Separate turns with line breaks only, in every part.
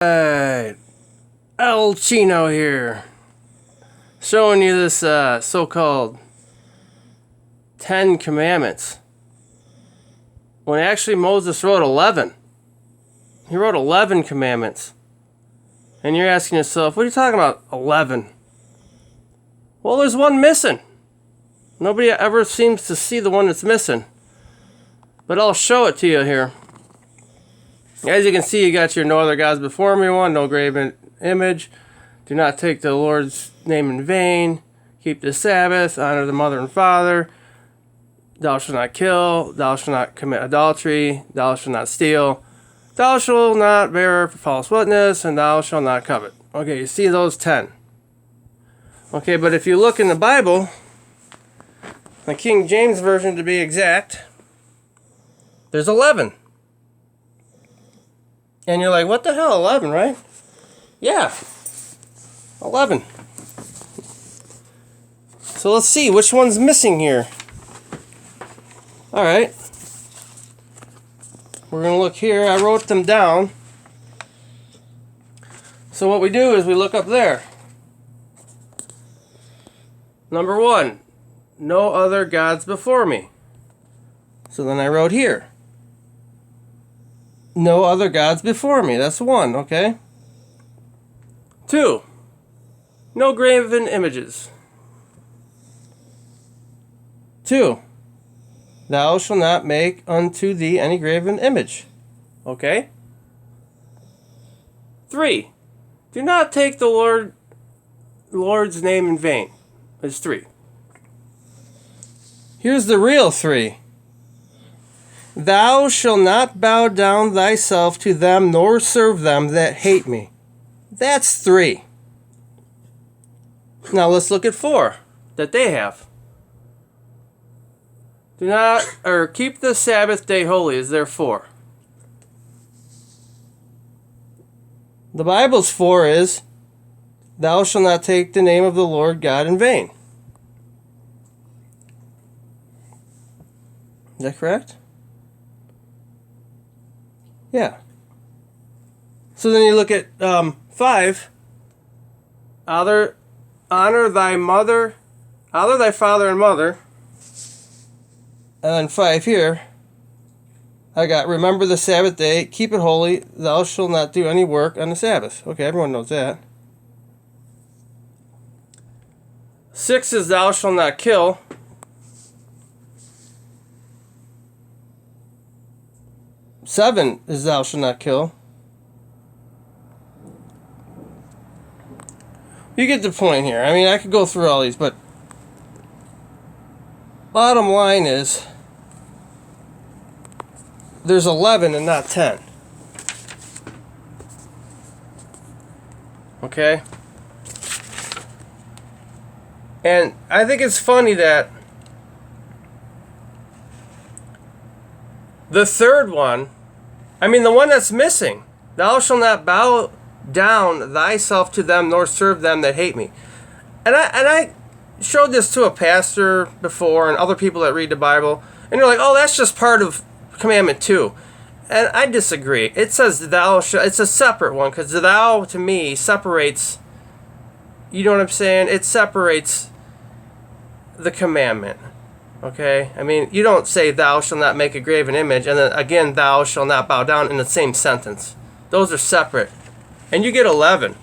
Alright, El Chino here, showing you this so-called 10 commandments, when actually Moses wrote 11. He wrote 11 commandments. And you're asking yourself, what are you talking about, 11? Well, there's one missing. Nobody ever seems to see the one that's missing. But I'll show it to you here. As you can see, you got your no other gods before me one, no graven image, do not take the Lord's name in vain, keep the Sabbath, honor the mother and father, thou shalt not kill, thou shalt not commit adultery, thou shalt not steal, thou shalt not bear false witness, and thou shalt not covet. Okay, you see those 10. Okay, but if you look in the Bible, the King James Version to be exact, there's 11. And you're like, what the hell, 11, right? Yeah, 11. So let's see, which one's missing here? Alright. We're going to look here. I wrote them down. So what we do is we look up there. Number 1, no other gods before me. So then I wrote here. No other gods before me. That's 1, okay? 2, no graven images. 2, thou shalt not make unto thee any graven image. Okay? 3, do not take the Lord's name in vain. That's 3. Here's the real 3. Thou shalt not bow down thyself to them, nor serve them that hate me. That's 3. Now let's look at 4 that they have. Do not, or keep the Sabbath day holy is their 4. The Bible's 4 is, thou shalt not take the name of the Lord God in vain. Is that correct? Yeah. So then you look at 5. Honor thy father and mother. And then 5 here. I got remember the Sabbath day, keep it holy. Thou shalt not do any work on the Sabbath. Okay, everyone knows that. 6 is thou shalt not kill. 7 is thou shalt not kill. You get the point here. I mean, I could go through all these, but bottom line is there's 11 and not 10. Okay? And I think it's funny that the third one, I mean the one that's missing, thou shalt not bow down thyself to them nor serve them that hate me. And I showed this to a pastor before and other people that read the Bible, and they're like, oh, that's just part of commandment 2. And I disagree. It says thou shalt, it's a separate one, because thou to me separates, you know what I'm saying? It separates the commandment. Okay? I mean, you don't say thou shalt not make a graven image, and then again, thou shalt not bow down in the same sentence. Those are separate. And you get 11.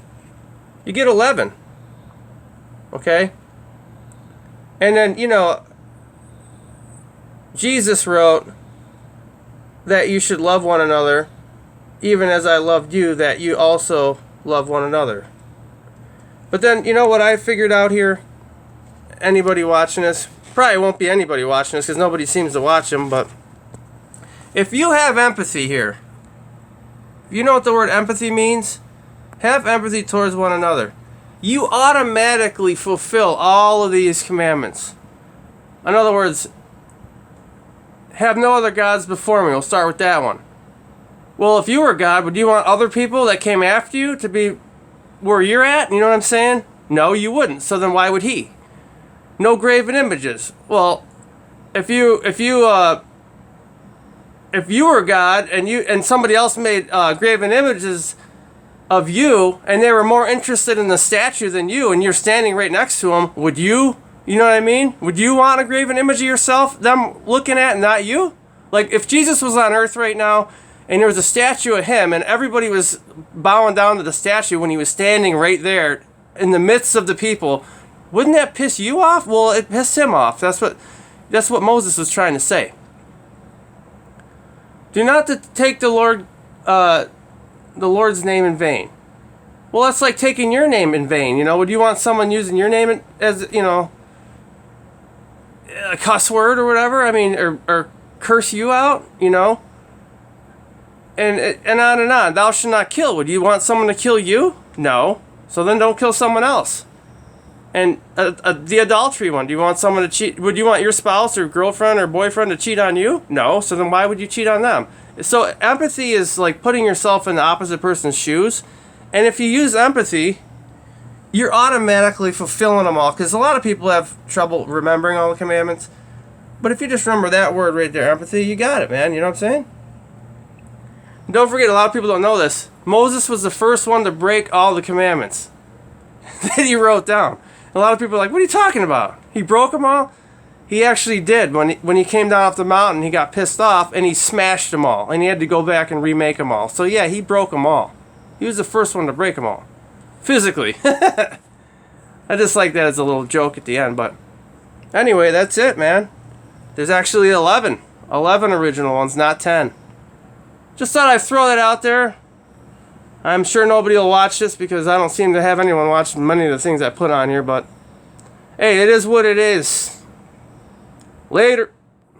You get 11. Okay? And then, you know, Jesus wrote that you should love one another, even as I loved you, that you also love one another. But then, you know what I figured out here? Anybody watching this, probably won't be anybody watching this because nobody seems to watch them, but if you have empathy here, you know what the word empathy means? Have empathy towards one another. You automatically fulfill all of these commandments. In other words, have no other gods before me. We'll start with that one. Well, if you were God, would you want other people that came after you to be where you're at? You know what I'm saying? No, you wouldn't. So then why would he? No graven images. Well, if you were God and somebody else made graven images, of you, and they were more interested in the statue than you, and you're standing right next to them, would you, you know what I mean? Would you want a graven image of yourself, them looking at, not you? Like, if Jesus was on earth right now, and there was a statue of him, and everybody was bowing down to the statue when he was standing right there in the midst of the people, wouldn't that piss you off? Well, it pissed him off. That's what Moses was trying to say. Do not take the Lord's name in vain. Well, that's like taking your name in vain. You know, would you want someone using your name as, you know, a cuss word or whatever? I mean, or curse you out, you know? And on and on. Thou shalt not kill. Would you want someone to kill you? No. So then don't kill someone else. And the adultery one. Do you want someone to cheat? Would you want your spouse or girlfriend or boyfriend to cheat on you? No. So then why would you cheat on them? So empathy is like putting yourself in the opposite person's shoes. And if you use empathy, you're automatically fulfilling them all. Because a lot of people have trouble remembering all the commandments. But if you just remember that word right there, empathy, you got it, man. You know what I'm saying? Don't forget, a lot of people don't know this. Moses was the first one to break all the commandments that he wrote down. A lot of people are like, what are you talking about? He broke them all? He actually did. When he came down off the mountain, he got pissed off, and he smashed them all. And he had to go back and remake them all. So yeah, he broke them all. He was the first one to break them all. Physically. I just like that as a little joke at the end. But anyway, that's it, man. There's actually 11. 11 original ones, not 10. Just thought I'd throw that out there. I'm sure nobody will watch this because I don't seem to have anyone watch many of the things I put on here, but hey, it is what it is. Later.